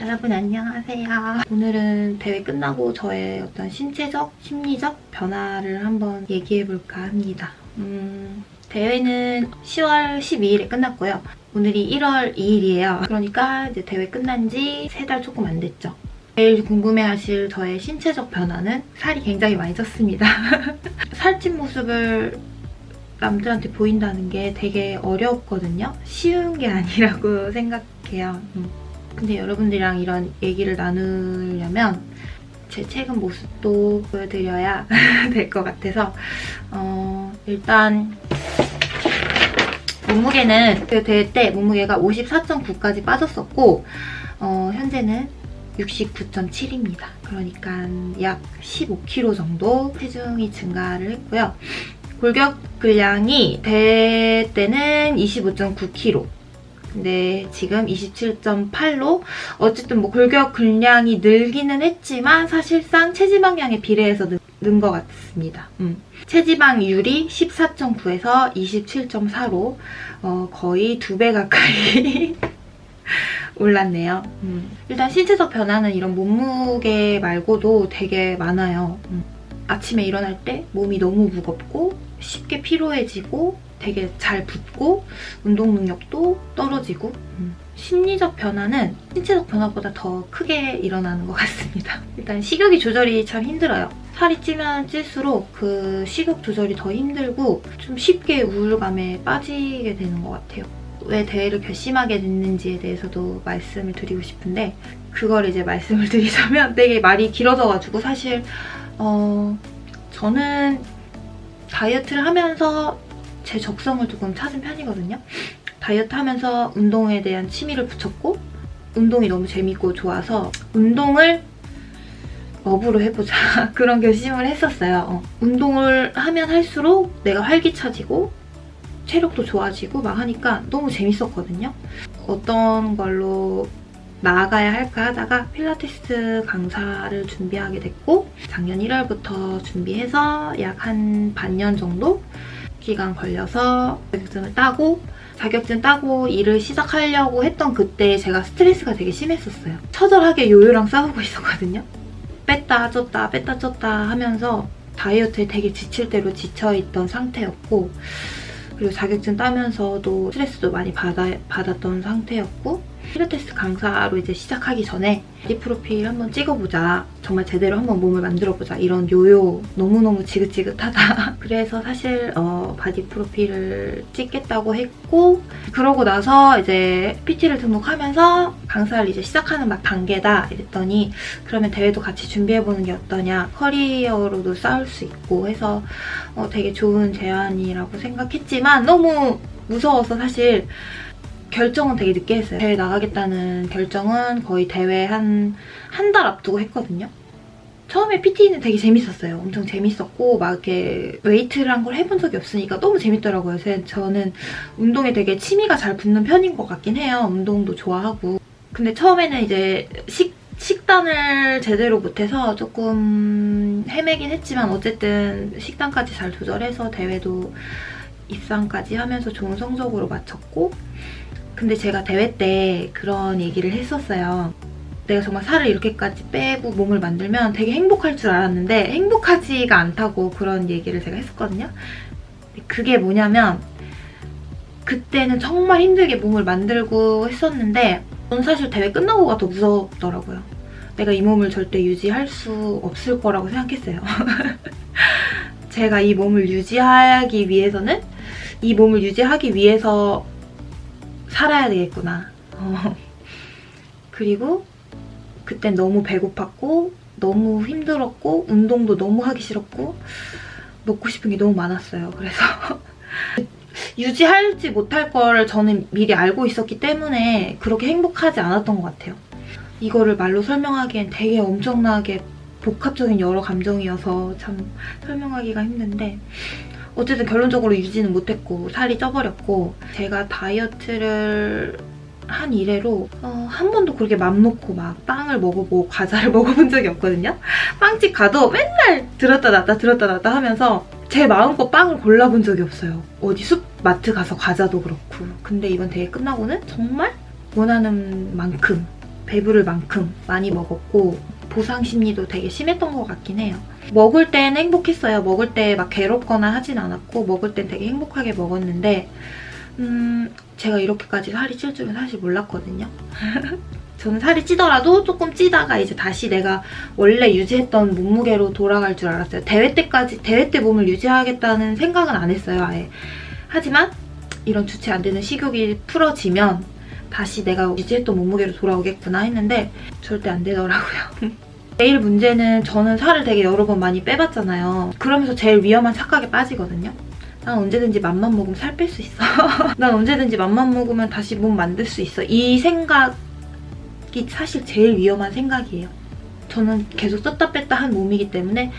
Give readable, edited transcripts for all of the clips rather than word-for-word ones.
여러분 안녕하세요. 오늘은 대회 끝나고 저의 어떤 신체적, 심리적 변화를 한번 얘기해볼까 합니다. 대회는 10월 12일에 끝났고요. 오늘이 1월 2일이에요. 그러니까 이제 대회 끝난 지 3달 조금 안 됐죠. 제일 궁금해하실 저의 신체적 변화는 살이 굉장히 많이 쪘습니다. 살찐 모습을 남들한테 보인다는 게 되게 어렵거든요. 쉬운 게 아니라고 생각해요. 근데 여러분들이랑 이런 얘기를 나누려면 제 최근 모습도 보여드려야 될 것 같아서 일단 몸무게는 그 대회 때 몸무게가 54.9까지 빠졌었고 현재는 69.7입니다. 그러니까 약 15kg 정도 체중이 증가를 했고요. 골격 근량이 대회 때는 25.9kg 근데 지금 27.8로 어쨌든 뭐 골격 근량이 늘기는 했지만 사실상 체지방량에 비례해서 는 것 같습니다. 체지방률이 14.9에서 27.4로 거의 2배 가까이 올랐네요. 일단 신체적 변화는 이런 몸무게 말고도 되게 많아요. 아침에 일어날 때 몸이 너무 무겁고 쉽게 피로해지고 되게 잘 붓고 운동 능력도 떨어지고 심리적 변화는 신체적 변화보다 더 크게 일어나는 것 같습니다. 일단 식욕이 조절이 참 힘들어요. 살이 찌면 찔수록 그 식욕 조절이 더 힘들고 좀 쉽게 우울감에 빠지게 되는 것 같아요. 왜 대회를 결심하게 됐는지에 대해서도 말씀을 드리고 싶은데 그걸 이제 말씀을 드리자면 되게 말이 길어져가지고 사실 저는 다이어트를 하면서 제 적성을 조금 찾은 편이거든요. 다이어트 하면서 운동에 대한 취미를 붙였고 운동이 너무 재밌고 좋아서 운동을 업으로 해보자 그런 결심을 했었어요. 운동을 하면 할수록 내가 활기차지고 체력도 좋아지고 막 하니까 너무 재밌었거든요. 어떤 걸로 나아가야 할까 하다가 필라테스 강사를 준비하게 됐고 작년 1월부터 준비해서 약 한 반년 정도 기간 걸려서 자격증 따고 일을 시작하려고 했던 그때 제가 스트레스가 되게 심했었어요. 처절하게 요요랑 싸우고 있었거든요. 뺐다 쪘다 하면서 다이어트에 되게 지칠 대로 지쳐있던 상태였고 그리고 자격증 따면서도 스트레스도 많이 받았던 상태였고 필라테스 강사로 이제 시작하기 전에 바디 프로필 한번 찍어보자. 정말 제대로 한번 몸을 만들어보자. 이런 요요 너무너무 지긋지긋하다. 그래서 사실 바디 프로필을 찍겠다고 했고 그러고 나서 이제 PT를 등록하면서 강사를 이제 시작하는 막 단계다 이랬더니 그러면 대회도 같이 준비해보는 게 어떠냐. 커리어로도 쌓을 수 있고 해서 되게 좋은 제안이라고 생각했지만 너무 무서워서 사실 결정은 되게 늦게 했어요. 대회 나가겠다는 결정은 거의 대회 한 달 앞두고 했거든요. 처음에 PT는 되게 재밌었어요. 엄청 재밌었고 막 이렇게 웨이트를 한 걸 해본 적이 없으니까 너무 재밌더라고요. 저는 운동에 되게 취미가 잘 붙는 편인 것 같긴 해요. 운동도 좋아하고. 근데 처음에는 이제 식단을 제대로 못해서 조금 헤매긴 했지만 어쨌든 식단까지 잘 조절해서 대회도 입상까지 하면서 좋은 성적으로 마쳤고 근데 제가 대회 때 그런 얘기를 했었어요. 내가 정말 살을 이렇게까지 빼고 몸을 만들면 되게 행복할 줄 알았는데 행복하지가 않다고 그런 얘기를 제가 했었거든요. 그게 뭐냐면 그때는 정말 힘들게 몸을 만들고 했었는데 저는 사실 대회 끝나고가 더 무섭더라고요. 내가 이 몸을 절대 유지할 수 없을 거라고 생각했어요. 제가 이 몸을 유지하기 위해서 살아야 되겠구나. 그리고 그땐 너무 배고팠고 너무 힘들었고 운동도 너무 하기 싫었고 먹고 싶은 게 너무 많았어요. 그래서 유지할지 못할 걸 저는 미리 알고 있었기 때문에 그렇게 행복하지 않았던 것 같아요. 이거를 말로 설명하기엔 되게 엄청나게 복합적인 여러 감정이어서 참 설명하기가 힘든데 어쨌든 결론적으로 유지는 못했고 살이 쪄버렸고 제가 다이어트를 한 이래로 한 번도 그렇게 맘 놓고 막 빵을 먹어보고 과자를 먹어본 적이 없거든요. 빵집 가도 맨날 들었다 놨다 하면서 제 마음껏 빵을 골라본 적이 없어요. 어디 숲마트 가서 과자도 그렇고. 근데 이번 대회 끝나고는 정말 원하는 만큼 배부를 만큼 많이 먹었고 보상 심리도 되게 심했던 것 같긴 해요. 먹을 땐 행복했어요. 먹을 때 막 괴롭거나 하진 않았고 먹을 땐 되게 행복하게 먹었는데 제가 이렇게까지 살이 찔 줄은 사실 몰랐거든요. 저는 살이 찌더라도 조금 찌다가 이제 다시 내가 원래 유지했던 몸무게로 돌아갈 줄 알았어요. 대회 때 몸을 유지하겠다는 생각은 안 했어요, 아예. 하지만 이런 주체 안 되는 식욕이 풀어지면 다시 내가 유지했던 몸무게로 돌아오겠구나 했는데 절대 안 되더라고요. 제일 문제는 저는 살을 되게 여러 번 많이 빼봤잖아요. 그러면서 제일 위험한 착각에 빠지거든요. 난 언제든지 맘만 먹으면 살 뺄 수 있어. 난 언제든지 맘만 먹으면 다시 몸 만들 수 있어. 이 생각이 사실 제일 위험한 생각이에요. 저는 계속 썼다 뺐다 한 몸이기 때문에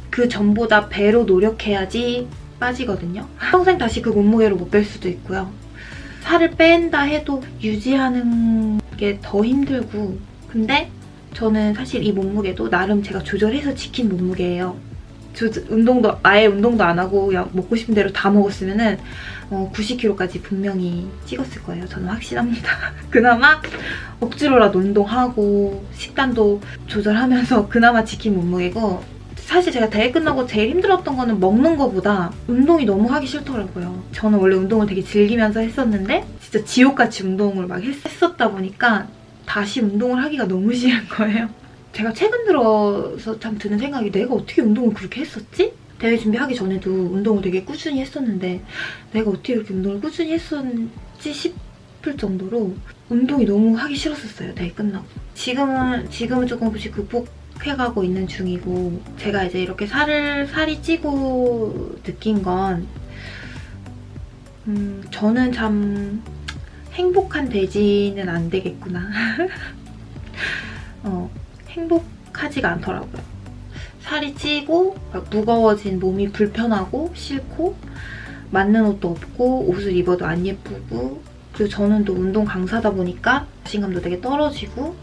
그 전보다 배로 노력해야지 빠지거든요. 평생 다시 그 몸무게로 못 뺄 수도 있고요. 살을 뺀다 해도 유지하는 게 더 힘들고 근데 저는 사실 이 몸무게도 나름 제가 조절해서 지킨 몸무게예요. 아예 운동도 안 하고 그냥 먹고 싶은 대로 다 먹었으면은 90kg까지 분명히 찍었을 거예요. 저는 확신합니다. 그나마 억지로라도 운동하고 식단도 조절하면서 그나마 지킨 몸무게고 사실 제가 대회 끝나고 제일 힘들었던 거는 먹는 거보다 운동이 너무 하기 싫더라고요. 저는 원래 운동을 되게 즐기면서 했었는데 진짜 지옥같이 운동을 막 했었다 보니까 다시 운동을 하기가 너무 싫은 거예요. 제가 최근 들어서 참 드는 생각이 내가 어떻게 운동을 그렇게 했었지? 대회 준비하기 전에도 운동을 되게 꾸준히 했었는데 내가 어떻게 이렇게 운동을 꾸준히 했었지 싶을 정도로 운동이 너무 하기 싫었었어요. 대회 끝나고. 지금은 조금씩 극복해가고 있는 중이고 제가 이제 이렇게 살이 찌고 느낀 건 저는 참 행복한 돼지는 안 되겠구나. 행복하지가 않더라고요. 살이 찌고 무거워진 몸이 불편하고 싫고 맞는 옷도 없고 옷을 입어도 안 예쁘고 그리고 저는 또 운동 강사다 보니까 자신감도 되게 떨어지고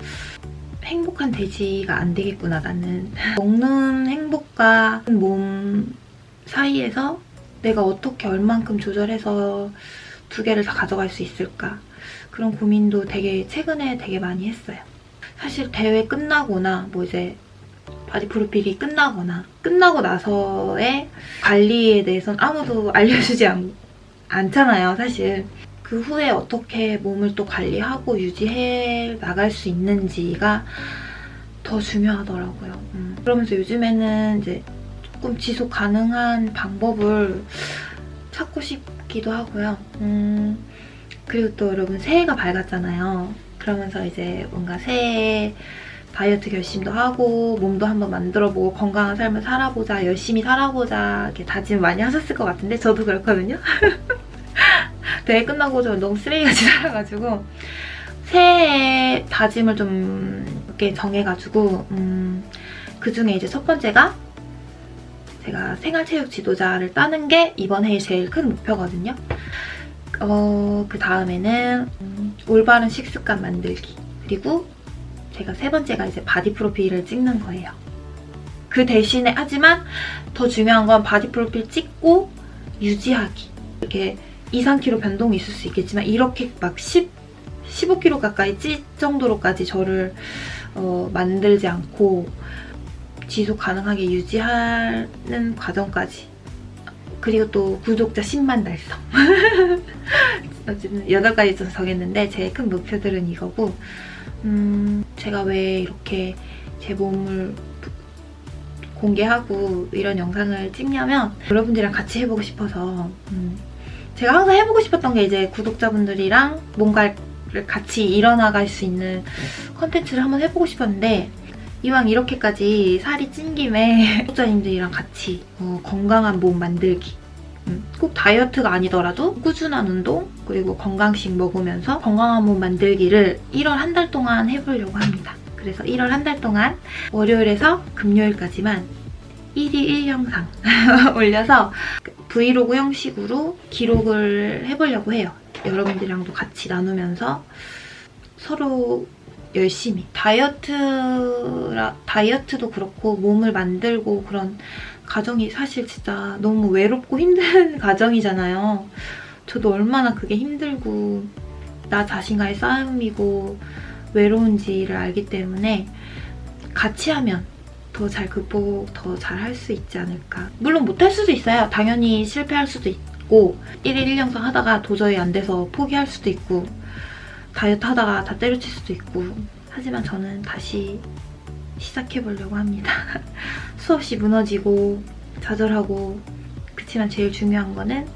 행복한 돼지가 안 되겠구나 나는. 먹는 행복과 몸 사이에서 내가 어떻게 얼만큼 조절해서 두 개를 다 가져갈 수 있을까 그런 고민도 최근에 되게 많이 했어요. 사실 대회 끝나거나 뭐 이제 바디 프로필이 끝나고 나서의 관리에 대해서는 아무도 알려주지 않잖아요, 사실. 그 후에 어떻게 몸을 또 관리하고 유지해 나갈 수 있는지가 더 중요하더라고요. 그러면서 요즘에는 이제 조금 지속 가능한 방법을 찾고 싶기도 하고요. 그리고 또 여러분 새해가 밝았잖아요. 그러면서 이제 뭔가 새해 다이어트 결심도 하고 몸도 한번 만들어보고 건강한 삶을 살아보자, 열심히 살아보자 이렇게 다짐 많이 하셨을 것 같은데 저도 그렇거든요. 대회 끝나고 저 너무 쓰레기같이 살아가지고 새해 다짐을 좀 이렇게 정해가지고 그중에 이제 첫 번째가 제가 생활체육 지도자를 따는 게 이번 해의 제일 큰 목표거든요. 그 다음에는 올바른 식습관 만들기 그리고 제가 세 번째가 이제 바디 프로필을 찍는 거예요. 그 대신에 하지만 더 중요한 건 바디 프로필 찍고 유지하기. 이렇게 2-3kg 변동이 있을 수 있겠지만 이렇게 막 15kg 가까이 찔 정도로까지 저를 만들지 않고 지속 가능하게 유지하는 과정까지. 그리고 또 구독자 10만 달성. 어쨌든 8가지 정했는데 제일 큰 목표들은 이거고 제가 왜 이렇게 제 몸을 공개하고 이런 영상을 찍냐면 여러분들이랑 같이 해보고 싶어서 제가 항상 해보고 싶었던 게 이제 구독자분들이랑 뭔가를 같이 이뤄나갈 수 있는 컨텐츠를 한번 해보고 싶었는데 이왕 이렇게까지 살이 찐 김에 구독자님들이랑 같이 건강한 몸 만들기 꼭 다이어트가 아니더라도 꾸준한 운동 그리고 건강식 먹으면서 건강한 몸 만들기를 1월 한 달 동안 해보려고 합니다. 그래서 1월 한 달 동안 월요일에서 금요일까지만 1일 1영상 올려서 브이로그 형식으로 기록을 해보려고 해요. 여러분들이랑도 같이 나누면서 서로 열심히 다이어트도 그렇고 몸을 만들고 그런 과정이 사실 진짜 너무 외롭고 힘든 과정이잖아요. 저도 얼마나 그게 힘들고 나 자신과의 싸움이고 외로운지를 알기 때문에 같이 하면 더 잘 극복, 더 잘 할 수 있지 않을까. 물론 못할 수도 있어요. 당연히 실패할 수도 있고 1일 1영상 하다가 도저히 안 돼서 포기할 수도 있고 다이어트 하다가 다 때려칠 수도 있고 하지만 저는 다시 시작해보려고 합니다. 수없이 무너지고 좌절하고 그치만 제일 중요한 거는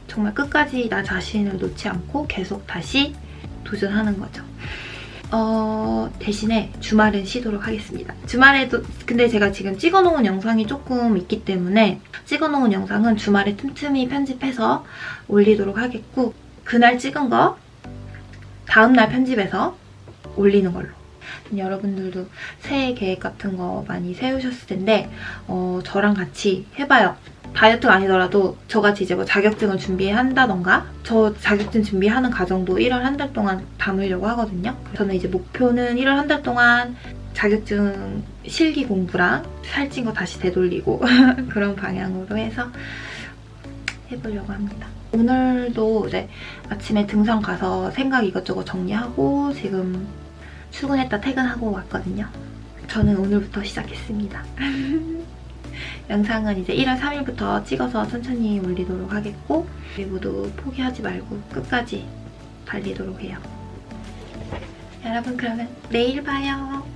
정말 끝까지 나 자신을 놓지 않고 계속 다시 도전하는 거죠. 대신에 주말은 쉬도록 하겠습니다. 주말에도 근데 제가 지금 찍어놓은 영상이 조금 있기 때문에 찍어놓은 영상은 주말에 틈틈이 편집해서 올리도록 하겠고 그날 찍은 거 다음날 편집해서 올리는 걸로. 여러분들도 새해 계획 같은 거 많이 세우셨을 텐데 저랑 같이 해봐요. 다이어트가 아니더라도 저같이 이제 뭐 자격증을 준비한다던가 저 자격증 준비하는 과정도 1월 한 달 동안 담으려고 하거든요. 저는 이제 목표는 1월 한 달 동안 자격증 실기 공부랑 살찐 거 다시 되돌리고 그런 방향으로 해서 해보려고 합니다. 오늘도 이제 아침에 등산 가서 생각 이것저것 정리하고 지금 출근했다 퇴근하고 왔거든요. 저는 오늘부터 시작했습니다. 영상은 이제 1월 3일부터 찍어서 천천히 올리도록 하겠고 우리 모두 포기하지 말고 끝까지 달리도록 해요. 여러분 그러면 내일 봐요.